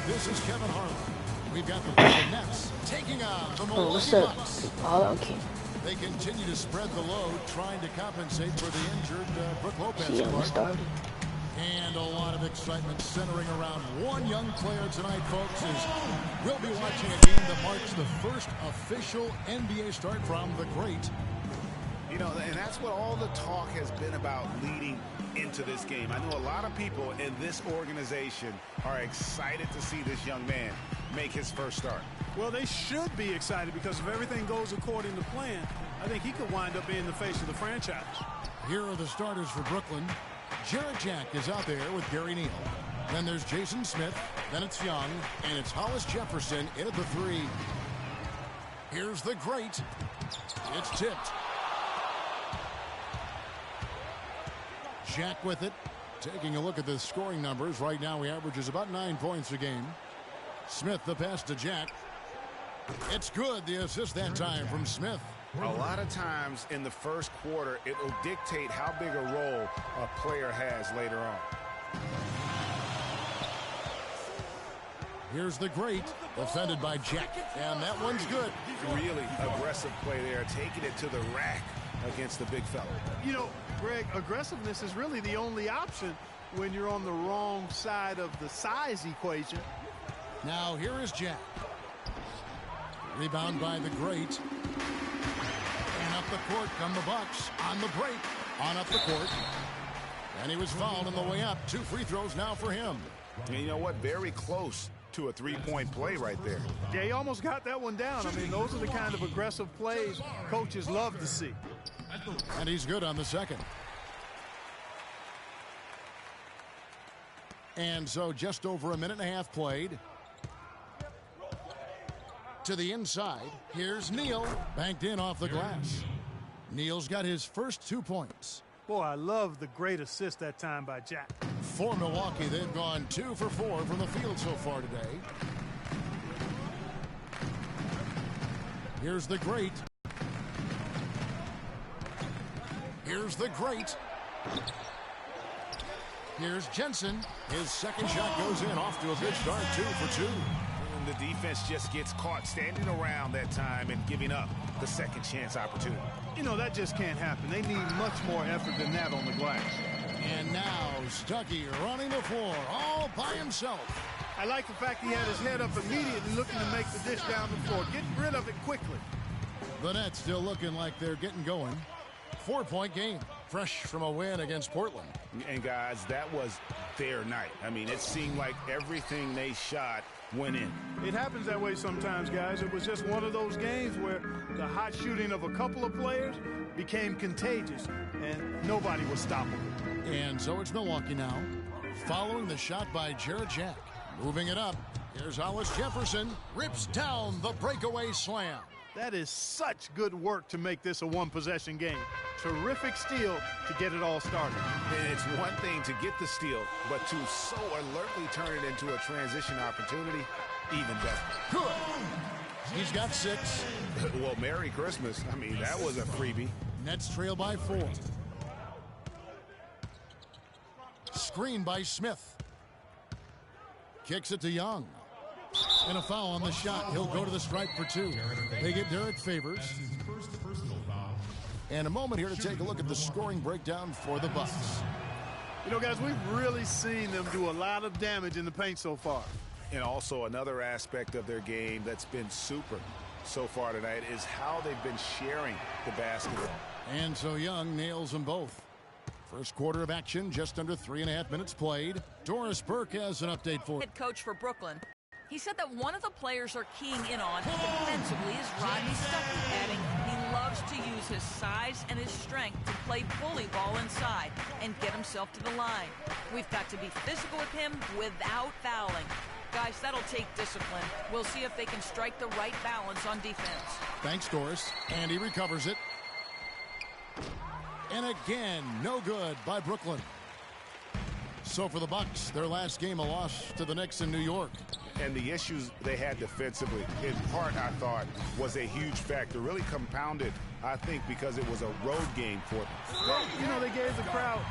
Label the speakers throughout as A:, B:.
A: This is Kevin Harlan. We've got the Brooklyn Nets taking on the Milwaukee Bucks.
B: Okay.
A: They continue to spread the load, trying to compensate for the injured Brook Lopez. And a lot of excitement centering around one young player tonight, folks, as we'll be watching a game that marks the first official NBA start from the great.
C: You know, and that's what all the talk has been about leading into this game. I know a lot of people in this organization are excited to see this young man make his first start.
D: Well, they should be excited because if everything goes according to plan, I think he could wind up being the face of the franchise.
A: Here are the starters for Brooklyn. Jarrett Jack is out there with Gary Neal. Then there's Jason Smith. Then it's Young. And it's Hollis Jefferson in at the 3. Here's the great. It's tipped. Jack with it. Taking a look at the scoring numbers. Right now he averages about 9 points a game. Smith the pass to Jack. It's good. The assist that time from Smith.
C: A lot of times in the first quarter, it will dictate how big a role a player has later on.
A: Here's the great, defended by Jack, and that one's good.
C: Really aggressive play there, taking it to the rack against the big fella.
D: You know, Greg, aggressiveness is really the only option when you're on the wrong side of the size equation.
A: Now here is Jack. Rebound by the great. And up the court come the Bucks on the break. On up the court. And he was fouled on the way up. 2 free throws now for him.
C: And you know what? Very close to a three-point play right there.
D: Yeah, he almost got that one down. I mean, those are the kind of aggressive plays coaches love to see.
A: And he's good on the second. And so just over a minute and a half played. To the inside, here's Neal, banked in off the glass. Neal's got his first 2 points.
D: Boy, I love the great assist that time by Jack.
A: For Milwaukee, they've gone 2 for 4 from the field so far today. Here's the great. Here's the great. Here's Jensen. His second shot goes in, off to a good start, 2 for 2.
C: The defense just gets caught standing around that time and giving up the second chance opportunity.
D: You know, that just can't happen. They need much more effort than that on the glass.
A: And now Stuckey running the floor all by himself.
D: I like the fact he had his head up immediately looking to make the dish down the floor. Get rid of it quickly.
A: The Nets still looking like they're getting going. 4-point game, fresh from a win against Portland.
C: And guys, that was their night. I mean, it seemed like everything they shot went in.
D: It happens that way sometimes, guys. It was just one of those games where the hot shooting of a couple of players became contagious and nobody was stoppable.
A: And so it's Milwaukee now, following the shot by Jarrett Jack. Moving it up, here's Hollis Jefferson, rips down the breakaway slam.
D: That is such good work to make this a one-possession game. Terrific steal to get it all started.
C: And it's one thing to get the steal, but to so alertly turn it into a transition opportunity, even better.
A: Good. He's got 6.
C: Well, Merry Christmas. I mean, that was a freebie.
A: Nets trail by 4. Screen by Smith. Kicks it to Young. And a foul on the shot. He'll go to the stripe for 2. They get Derek Favors. And a moment here to take a look at the scoring breakdown for the Bucks.
D: You know, guys, we've really seen them do a lot of damage in the paint so far.
C: And also another aspect of their game that's been super so far tonight is how they've been sharing the basketball.
A: And so Young nails them both. First quarter of action, just under 3.5 minutes played. Doris Burke has an update for
E: head coach for Brooklyn. He said that one of the players are keying in on defensively is Rodney Stuckey, adding he loves to use his size and his strength to play bully ball inside and get himself to the line. We've got to be physical with him without fouling. Guys, that'll take discipline. We'll see if they can strike the right balance on defense.
A: Thanks, Doris. And he recovers it. And again, no good by Brooklyn. So for the Bucks, their last game, a loss to the Knicks in New York.
C: And the issues they had defensively, in part, I thought, was a huge factor. Really compounded, I think, because it was a road game for them.
D: Well, you know, they gave the crowd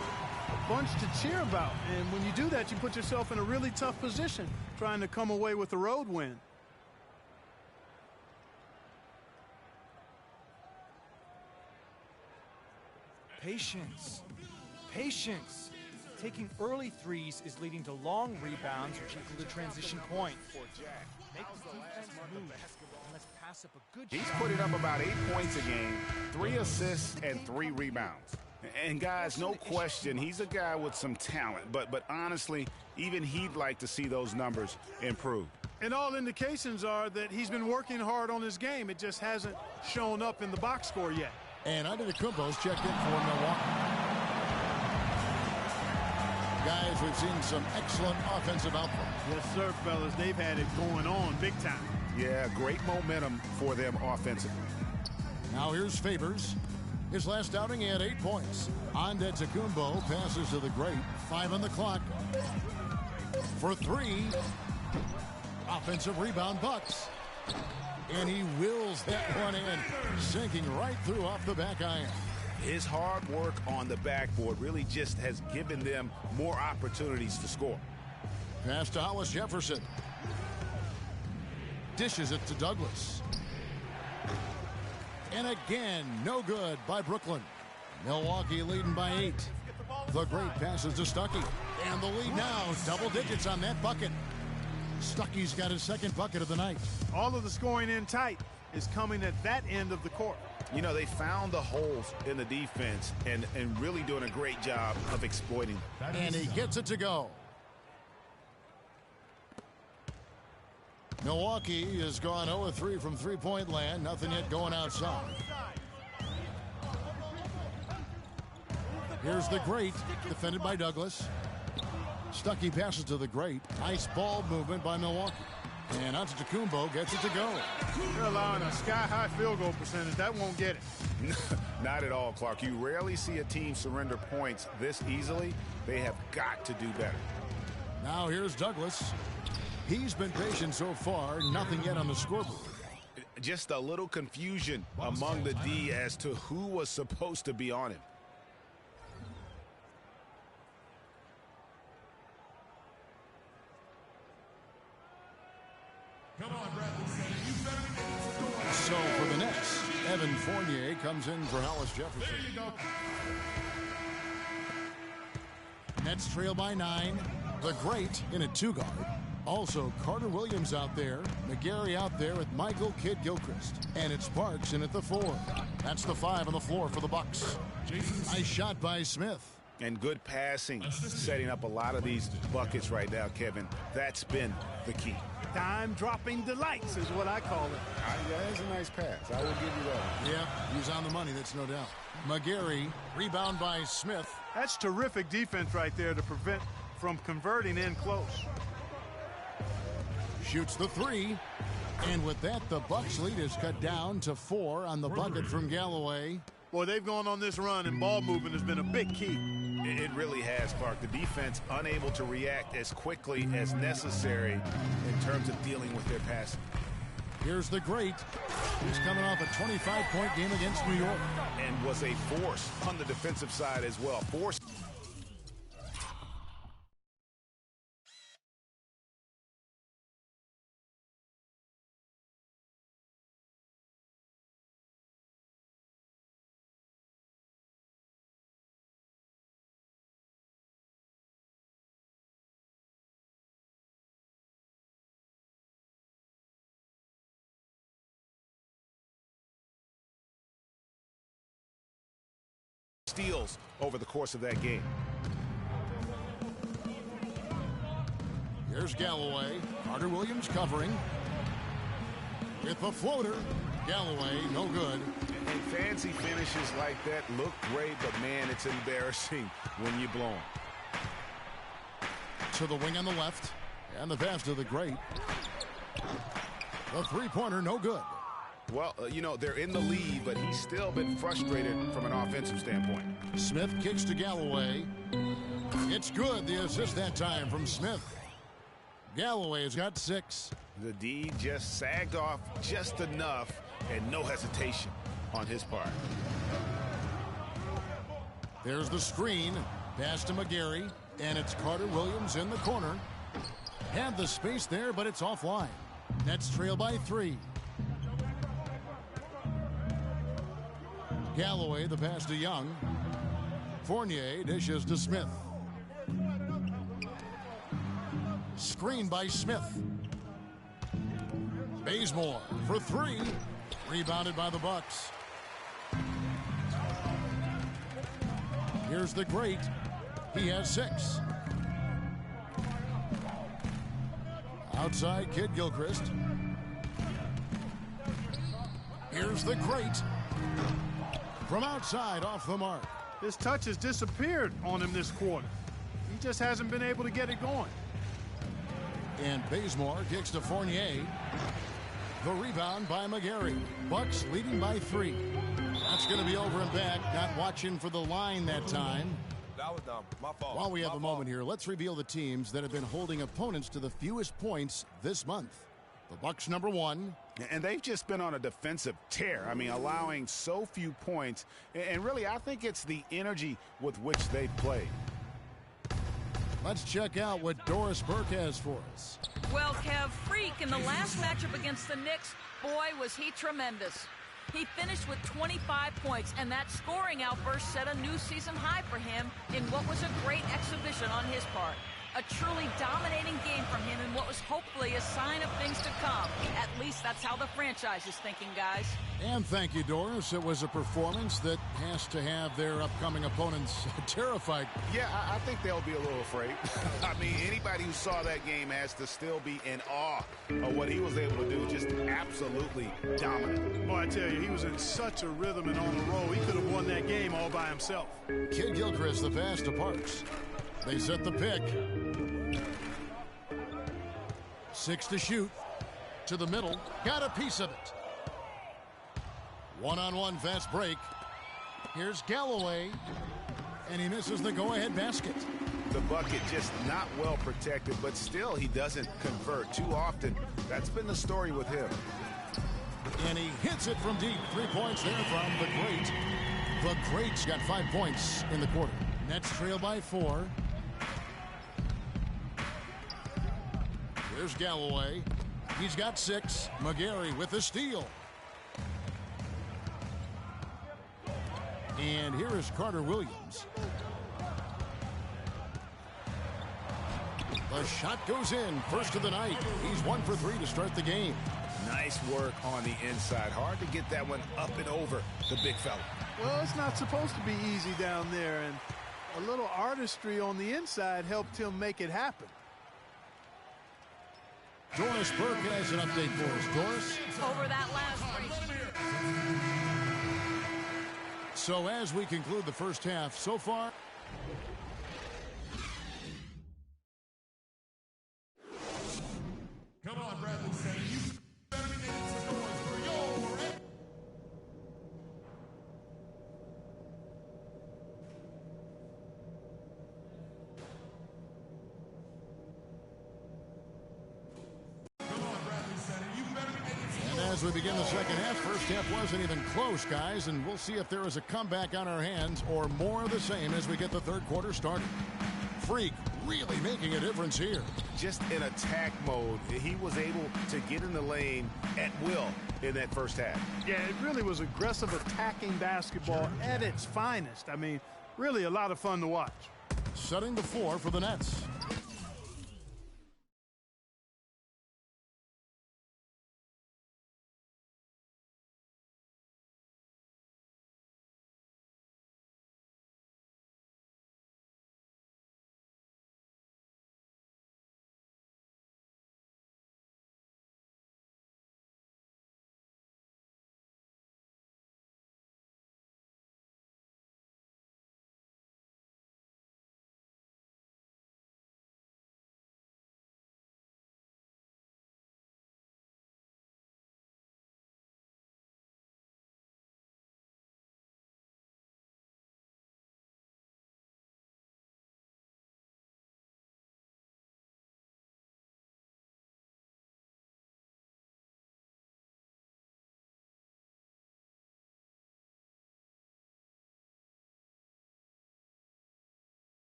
D: bunch to cheer about. And when you do that, you put yourself in a really tough position trying to come away with a road win.
B: Patience. Patience. Taking early threes is leading to long rebounds, which equal the transition point. Make the defense move, and let's pass up a good shot.
C: He's putting up about 8 points a game, 3 assists, and 3 rebounds. And guys, no question, he's a guy with some talent. But honestly, even he'd like to see those numbers improve.
D: And all indications are that he's been working hard on his game. It just hasn't shown up in the box score yet.
A: And Antetokounmpo's checked in for Milwaukee. Guys, we've seen some excellent offensive output.
D: Yes, sir, fellas. They've had it going on big time.
C: Yeah, great momentum for them offensively.
A: Now here's Favors. His last outing, he had 8 points. Antetokounmpo passes to the great. 5 on the clock. For 3. Offensive rebound, Bucks. And he wills that one in, sinking right through off the back iron.
C: His hard work on the backboard really just has given them more opportunities to score.
A: Pass to Hollis Jefferson. Dishes it to Douglas. And again, no good by Brooklyn. Milwaukee leading by 8. The great passes to Stuckey. And the lead now, double digits on that bucket. Stuckey's got his second bucket of the night.
D: All of the scoring in tight is coming at that end of the court.
C: You know, they found the holes in the defense and really doing a great job of exploiting them.
A: And he gets it to go. Milwaukee has gone 0-3 from three-point land. Nothing yet going outside. Here's the great, defended by Douglas. Stuckey passes to the great. Nice ball movement by Milwaukee. And Antetokounmpo gets it to go.
D: They're allowing a sky-high field goal percentage. That won't get it.
C: Not at all, Clark. You rarely see a team surrender points this easily. They have got to do better.
A: Now here's Douglas. He's been patient so far. Nothing yet on the scoreboard.
C: Just a little confusion among the D as to who was supposed to be on him.
A: So for the Nets, Evan Fournier comes in for Hollis Jefferson. Nets trail by 9. The great in a 2-guard. Also, Carter Williams out there. McGarry out there with Michael Kidd-Gilchrist. And it's Parks in at the 4. That's the 5 on the floor for the Bucks. Nice shot by Smith.
C: And good passing, setting up a lot of these buckets right now, Kevin. That's been the key.
D: Dime-dropping delights is what I call it.
C: Yeah, that's a nice pass. I will give you that.
A: Yeah, he's on the money, that's no doubt. McGarry, rebound by Smith.
D: That's terrific defense right there to prevent from converting in close.
A: Shoots the 3. And with that, the Bucks lead is cut down to 4 on the bucket from Galloway.
D: Boy, they've gone on this run, and ball movement has been a big key.
C: It really has, Clark. The defense unable to react as quickly as necessary in terms of dealing with their passing.
A: Here's the great. He's coming off a 25-point game against New York.
C: And was a force on the defensive side as well. Force. Steals over the course of that game.
A: Here's Galloway. Carter Williams covering. With the floater. Galloway, no good.
C: And fancy finishes like that look great, but man, it's embarrassing when you blow them.
A: To the wing on the left. And the pass to the great. The three-pointer, no good.
C: Well, you know, they're in the lead, but he's still been frustrated from an offensive standpoint.
A: Smith kicks to Galloway. It's good. The assist that time from Smith. Galloway has got 6.
C: The D just sagged off just enough, and no hesitation on his part.
A: There's the screen. Pass to McGarry, and it's Carter Williams in the corner. Had the space there, but it's offline. Nets trail by 3. Galloway, the pass to Young. Fournier dishes to Smith. Screen by Smith. Bazemore for 3. Rebounded by the Bucks. Here's the great. He has 6. Outside, Kid Gilchrist. Here's the great. From outside, off the mark.
D: His touch has disappeared on him this quarter. He just hasn't been able to get it going.
A: And Bazemore kicks to Fournier. The rebound by McGarry. Bucks leading by 3. That's going to be over and back. Not watching for the line that time.
F: That was dumb. My fault.
A: While we have a moment here, let's reveal the teams that have been holding opponents to the fewest points this month. The Bucks number 1.
C: And they've just been on a defensive tear. I mean, allowing so few points. And really, I think it's the energy with which they play.
A: Let's check out what Doris Burke has for us.
E: Well, Kev, Freak in the last matchup against the Knicks, boy, was he tremendous. He finished with 25 points, and that scoring outburst set a new season high for him in what was a great exhibition on his part. A truly dominating game from him in what was hopefully a sign of things to come. At least that's how the franchise is thinking, guys.
A: And thank you, Doris. It was a performance that has to have their upcoming opponents terrified.
C: Yeah, I think they'll be a little afraid. I mean, anybody who saw that game has to still be in awe of what he was able to do. Just absolutely dominant.
D: Boy, I tell you, he was in such a rhythm and on a roll. He could have won that game all by himself.
A: Kid Gilchrist, the pass to Parks. They set the pick. 6 to shoot. To the middle. Got a piece of it. One-on-one fast break. Here's Galloway. And he misses the go-ahead basket.
C: The bucket just not well protected, but still he doesn't convert too often. That's been the story with him.
A: And he hits it from deep. 3 points there from the great. The great's got 5 points in the quarter. Nets trail by 4. Here's Galloway. He's got 6. McGarry with the steal. And here is Carter Williams. The shot goes in. First of the night. He's 1 for 3 to start the game.
C: Nice work on the inside. Hard to get that one up and over the big fella.
D: Well, it's not supposed to be easy down there, and a little artistry on the inside helped him make it happen.
A: Doris Burke has an update for us. Doris?
E: Over that last one.
A: So as we conclude the first half, so far...
G: Come on, Bradley Center. You better be making some noise for your...
A: As we begin the second half, first half wasn't even close, guys, and we'll see if there is a comeback on our hands or more of the same as we get the third quarter started. Freak really making a difference here.
C: Just in attack mode, he was able to get in the lane at will in that first half.
D: Yeah, it really was aggressive attacking basketball at its finest. I mean, really a lot of fun to watch.
A: Setting the floor for the Nets.